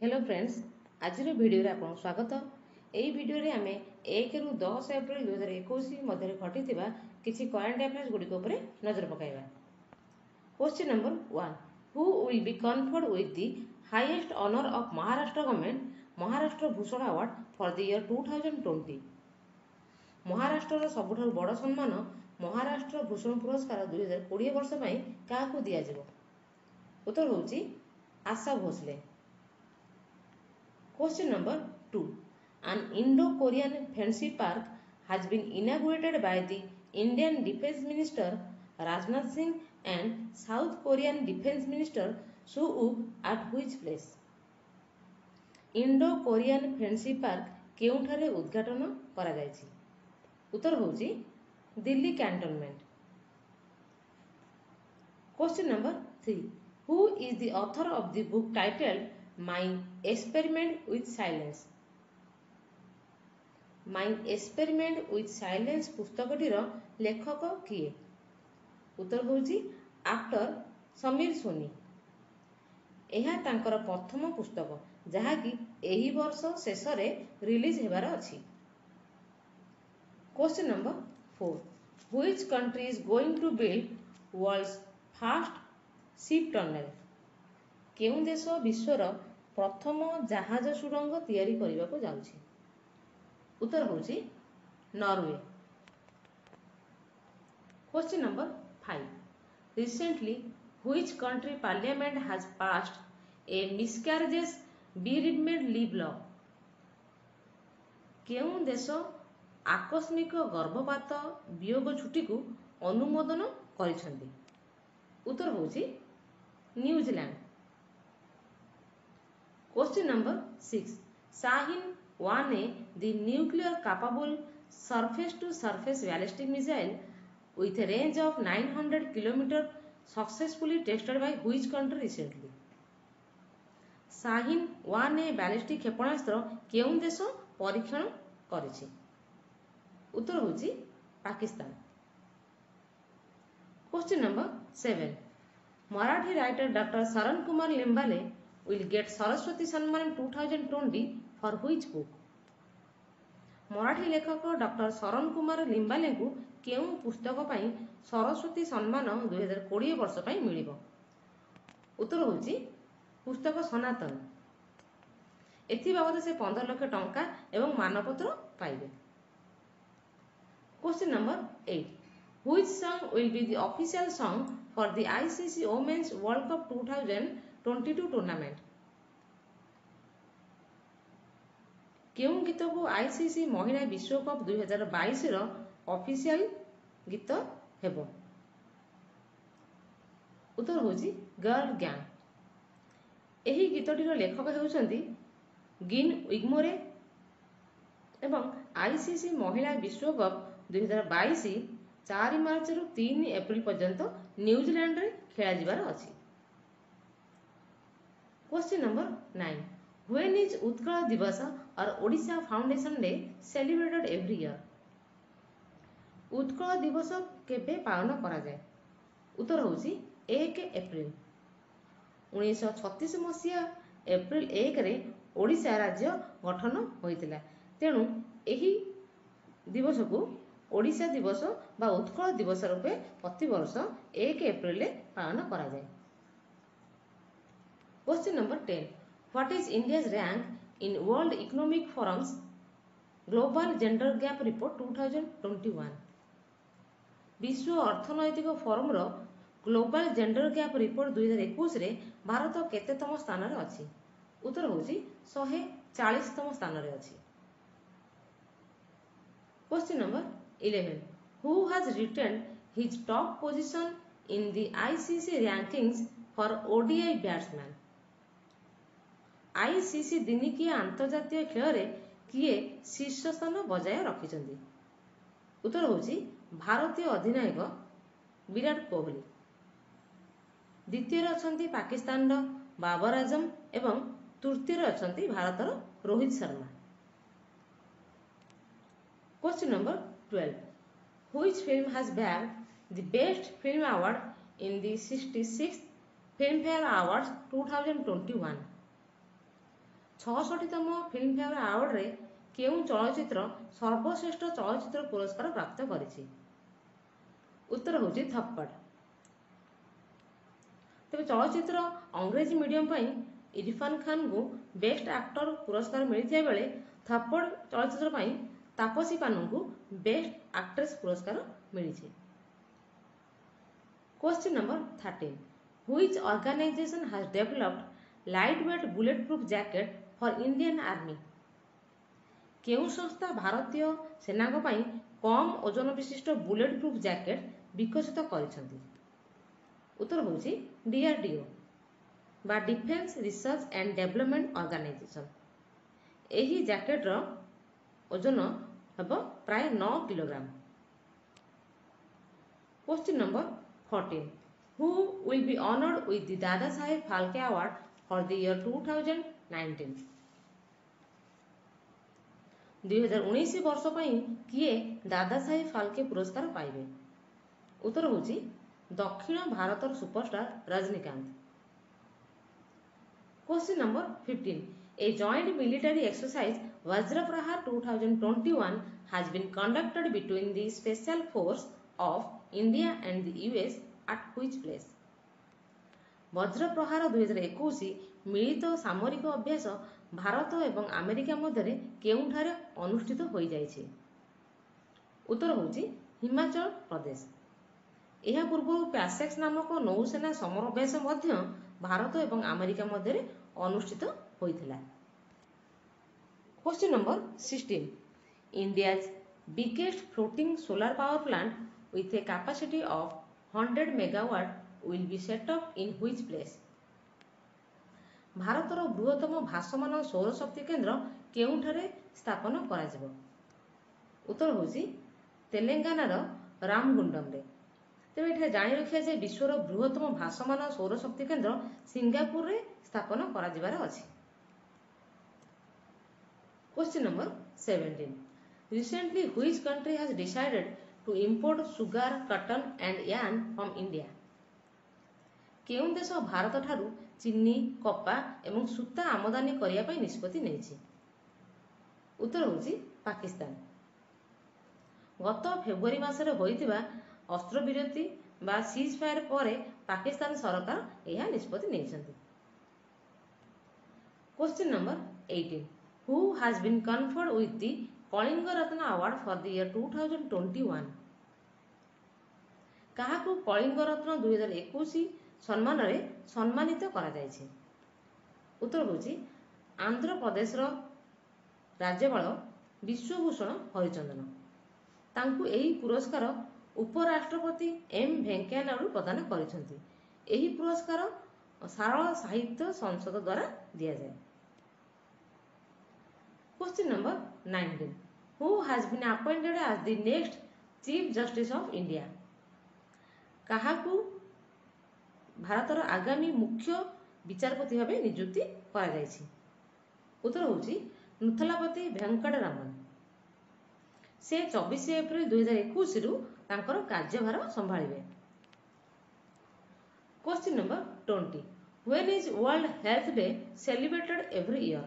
Hello friends, आज video आपको स्वागत। यही भिडियो आम 1 ରୁ 10 एप्रिल 2021 मध्य घटी किसी करेन्ट अफेयर्स गुड़िक नजर पकाइबा। Question number 1, who will be conferred with the highest honour of Maharashtra government Maharashtra Bhushan award for the year 2020। Maharashtra सबुठ बड़ सम्मान महाराष्ट्र भूषण पुरस्कार 2020 वर्ष क्या दिज्व। उत्तर होची Asha Bhosle. Question number 2. An Indo-Korean friendship park has been inaugurated by the Indian Defence Minister Rajnath Singh and South Korean Defence Minister Suh at which place? Indo-Korean friendship park केउंठारे उद्घाटन करा जायछि? उत्तर होची Delhi cantonment. Question number 3. Who is the author of the book titled My Experiment with Silence? My Experiment with Silence पुस्तकटीर लेखक किए? उत्तर होची actor Sameer Soni. यह तांकर प्रथम पुस्तक जहाँकि एही वर्ष शेष रे रिलीज हेबार अछि। Question number 4. Which country is going to build world's first ship tunnel? केउं देश विश्वर प्रथम जहाज सुरंग तैयारी करने को जाउछि? उत्तर होची Norway. Question number 5. Recently, which country parliament has passed a miscarriages bereavement leave law? केउं देश आकस्मिक गर्भपात वियोग छुट्टी को अनुमोदन करिसंती? उत्तर होची New Zealand. Question number 6. Shaheen-1A, the nuclear capable surface-to-surface ballistic missile with a range of 900 km successfully tested by which country recently? Shaheen-1A ballistic क्षेपणास्त्र केउं देश परीक्षण करिछि? उत्तर होची Pakistan. Question number 7. Marathi writer doctor शरण कुमार लिम्बाले will get सरस्वती सम्मान 2020 for which book? मराठी लेखक doctor शरण कुमार लिम्बाले को केउं पुस्तक पई सरस्वती सम्मान 2020 वर्ष पई मिलिबो? उत्तर होची पुस्तक सनातन। एथि बाबद से 15 लाख टंका एवं मानपत्र पाइबे। Question number 8. Which song will be the official song for the ICC Women's World Cup 2022 tournament? केउं गीत को आईसीसी महिला विश्व कप 2022 रो ऑफिशियल गीत हेबो? उत्तर होची गर्ल गैंग। एही गीतटीर लेखक हेउछंती गिन विगमोरे एवं आईसीसी महिला विश्व कप 2022 4 मार्च रु 3 एप्रिल पर्यंत न्यूजीलैंड रे खेला जिबार अछि। Question number 9. When is Utkal दिवस और Odisha foundation day celebrated every year? Utkal दिवस केबे पालन करा जाय? उत्तर होची 1 एप्रिल। 1936 मसिया एप्रिल 1 रे ओडिशा राज्य गठन होइतिला। तेणु एही दिवस को ओडिशा दिवस बा उत्कल दिवस रूपे प्रति वर्ष 1 एप्रिल रे पालन करा जाय। Question number 10. What is India's rank in World Economic Forum's Global Gender Gap Report 2021? विश्व अर्थनैतिक फोरम रो ग्लोबल जेंडर गैप रिपोर्ट 2021 रे भारत केतेतम स्थान रे अछि? उत्तर होची 140तम स्थान रे अछि। Question number 11. Who has retained his top position in the ICC rankings for ODI batsman? ICC दिनिकिया अंतर्जातीय खेल रे किए शीर्ष स्थान बजाय रखिछंती? उत्तर होची भारतीय अधिनायक विराट कोहली। द्वितीय अछंती पाकिस्तान रो बाबर आजम एवं तृतीय अछंती भारत रो Rohit Sharma. Question number 12. Which film has bagged the best film award in the 66th Filmfare Awards 2021? 66तम Filmfare आवार्डरे केउं चलचित्र सर्वश्रेष्ठ चलचित्र पुरस्कार प्राप्त करिछि? उत्तर होछि थप्पड़। तेबे चलचित्र अंग्रेजी मीडियम पई इरफान खान को बेस्ट एक्टर पुरस्कार मिलथिया बेले थप्पड़ चलचित्र पई तापसी पानु को बेस्ट एक्ट्रेस पुरस्कार मिलिछि। Question number 13, which organisation has developed lightweight bulletproof jacket for Indian army? केउं संस्था भारतीय सेना पई कम ओजन विशिष्ट बुलेटप्रूफ जैकेट विकसित करिसंती? उत्तर होछि डीआरडीओ बा defence research and development organisation. एही जैकेट रो ओजन हबो प्राय 9 kilogram. Question number 14, who will be honored with the Dada Saheb Phalke Award for the year 2019? 2019 वर्ष पई किए दादा साहेब फाल्के पुरस्कार पाइबे? उत्तर होछि दक्षिण भारतर superstar Rajinikanth. Question number 15, a joint military exercise Vajraprahar 2021 has been conducted between the special force of India and the US at which place? Vajra Prahar 2021 मिलित सामरिक अभ्यास भारत एवं अमेरिका मध्य केउंठारे अनुष्ठित होई जाइछि? उत्तर होछि हिमाचल प्रदेश। यह पूर्व पैसेक्स नामक नौसेना समर अभ्यास मध्य भारत एवं अमेरिका मध्य अनुष्ठित होइथिला। Question number 16, India's biggest floating solar power plant with a capacity of 100 megawatt will be set up in which place? भारतर बृहत्तम भासमान सौर शक्ति केन्द्र केउंठारे स्थापन करा जिवो? उत्तर होछि तेलंगानार रामगुंडम रे। तेबे एठा जानि रखिया जे विश्वर बृहत्तम भासमान सौर शक्ति केन्द्र सिंगापुर रे स्थापन करा जिबार अछि। Question number 17, recently which country has decided to import sugar, cotton and yarn from India? केउं देश भारत ठारू चीनी, कपा एवं सूता आमदानी करिया पई निष्पत्ति नेछि? उत्तर होछि पाकिस्तान। गत फेब्रुआरी मासरे होइतिबा अस्त्रविरति बा सीज फायर परे पाकिस्तान सरकार एहा निष्पत्ति नेछन्ति। Question number 18, who has been conferred with the Kalinga Ratna award for the year 2021? काहाकू कलिंग रत्न 2021 सम्मान रे सम्मानित करा जायछि? उत्तर होछि आंध्र प्रदेश रो राज्यपाल विश्वभूषण हरिचंदन। तांकू एही पुरस्कार उपराष्ट्रपति एम वेंकैया नायडू प्रदान करिसंति। एही पुरस्कार सारल साहित्य संसद द्वारा दिया जाए। Question number 19, who has been appointed as the next Chief Justice of India? काहाकू भारतर आगामी मुख्य विचारपति भावे नियुक्ति करा जायछि? उत्तर होछि नुथलापति वेंकटरामन। से 24 एप्रिल 2021 रु तांकर कार्यभार संभाळिबे। Question number 20, when is World Health Day celebrated every year?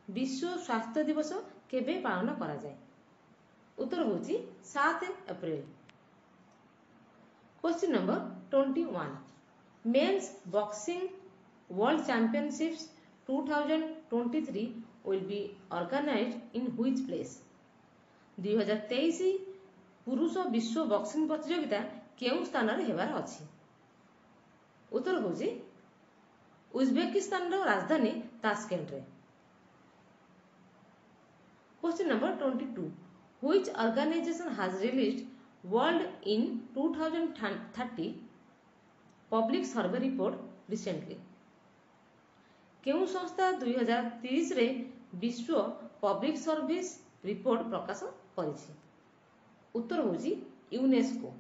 विश्व स्वास्थ्य दिवस केबे पालन करा जाए? उत्तर होछि 7 अप्रैल। Question number 21, men's boxing world championships 2023 will be organized in which place? 2023 पुरुष विश्व बॉक्सिंग प्रतियोगिता केउं स्थान रे हेबार अछि? उत्तर होछि उज्बेकिस्तान रो राजधानी ताशकेंट रे। Question number 22, which organization has released World in 2030 public survey report recently? केउं संस्था 2030 रे विश्व पब्लिक सर्विस रिपोर्ट प्रकाश करिछि? उत्तर होछि यूनेस्को।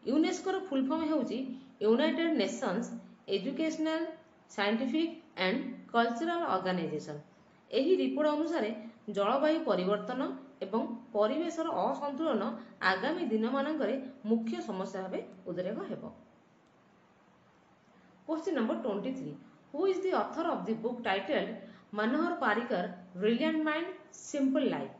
यूनेस्को रो फुल फॉर्म हेउछि united nations educational scientific and cultural organisation. एही रिपोर्ट अनुसार जलवायु परिवर्तन एवं परिवेशर असंतुलन आगामी दिन मानकरे मुख्य समस्या भावे उद्रेक हेबो। Question number 23, Who is the author of the book titled Manohar Parrikar Brilliant Mind Simple Life?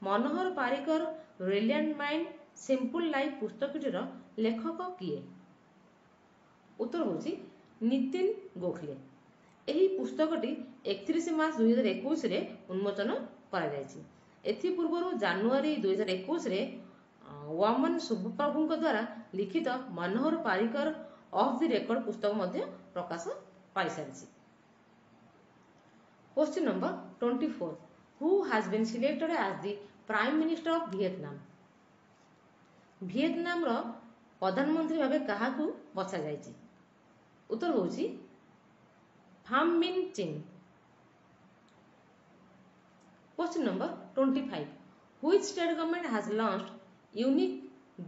Manohar Parrikar brilliant mind simple life ପୁସ୍ତକଟିର ଲେଖକ କିଏ? ଉତ୍ତର ହେଉଛି ନିତିନ ଗୋଖଲେ। ଏହି ପୁସ୍ତକଟି 31 ମାର୍ଚ୍ଚ 2021ରେ ଉନ୍ମୋଚନ କରାଯାଇଛି। ଏଥିପୂର୍ବରୁ ଜାନୁଆରୀ 2021ରେ ୱାମନ ସୁବ୍ବପ୍ରଭୁଙ୍କ ଦ୍ୱାରା ଲିଖିତ Manohar Parrikar off the record ପୁସ୍ତକ ମଧ୍ୟ ପ୍ରକାଶ ପାଇସାରିଛି। Question number 24 who has been selected as the prime minister of Vietnam? ଭିଏତନାମର ପ୍ରଧାନମନ୍ତ୍ରୀ ଭାବେ କାହାକୁ ବଛାଯାଇଛି? ଉତ୍ତର ହେଉଛି Pham Minh Chinh. Question number 25 Which state government has launched unique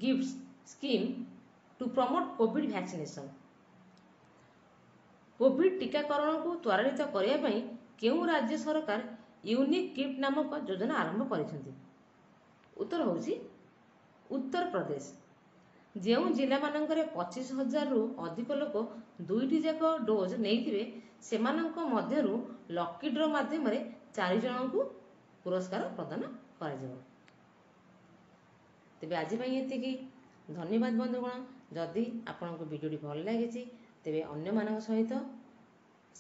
gifts scheme to promote COVID vaccination? Covid ଟିକାକରଣକୁ ତ୍ୱରାନ୍ୱିତ କରିବା ପାଇଁ କେଉଁ ରାଜ୍ୟ ସରକାର ୟୁନିକ୍ ଗିଫ୍ଟ ନାମକ ଯୋଜନା ଆରମ୍ଭ କରିଛନ୍ତି? ଉତ୍ତର ହେଉଛି ଉତ୍ତରପ୍ରଦେଶ। ଯେଉଁ ଜିଲ୍ଲାମାନଙ୍କରେ 25,000ରୁ ଅଧିକ ଲୋକ 2ଟି ଯାକ ଡୋଜ୍ ନେଇଥିବେ ସେମାନଙ୍କ ମଧ୍ୟରୁ ଲକି ଡ୍ର ମାଧ୍ୟମରେ 4 ଜଣଙ୍କୁ ପୁରସ୍କାର ପ୍ରଦାନ କରାଯିବ। ତେବେ ଆଜି ପାଇଁ ଏତିକି। ଧନ୍ୟବାଦ ବନ୍ଧୁଗଣ। ଯଦି ଆପଣଙ୍କୁ ଭିଡ଼ିଓଟି ଭଲ ଲାଗିଛି ତେବେ ଅନ୍ୟମାନଙ୍କ ସହିତ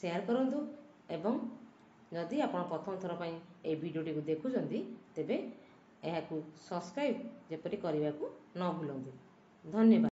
ସେୟାର କରନ୍ତୁ ଏବଂ ଯଦି ଆପଣ ପ୍ରଥମ ଥର ପାଇଁ ଏହି ଭିଡ଼ିଓଟିକୁ ଦେଖୁଛନ୍ତି ତେବେ ଏହାକୁ ସବସ୍କ୍ରାଇବ୍ ଯେପରି କରିବାକୁ ନ ଭୁଲନ୍ତୁ। ଧନ୍ୟବାଦ।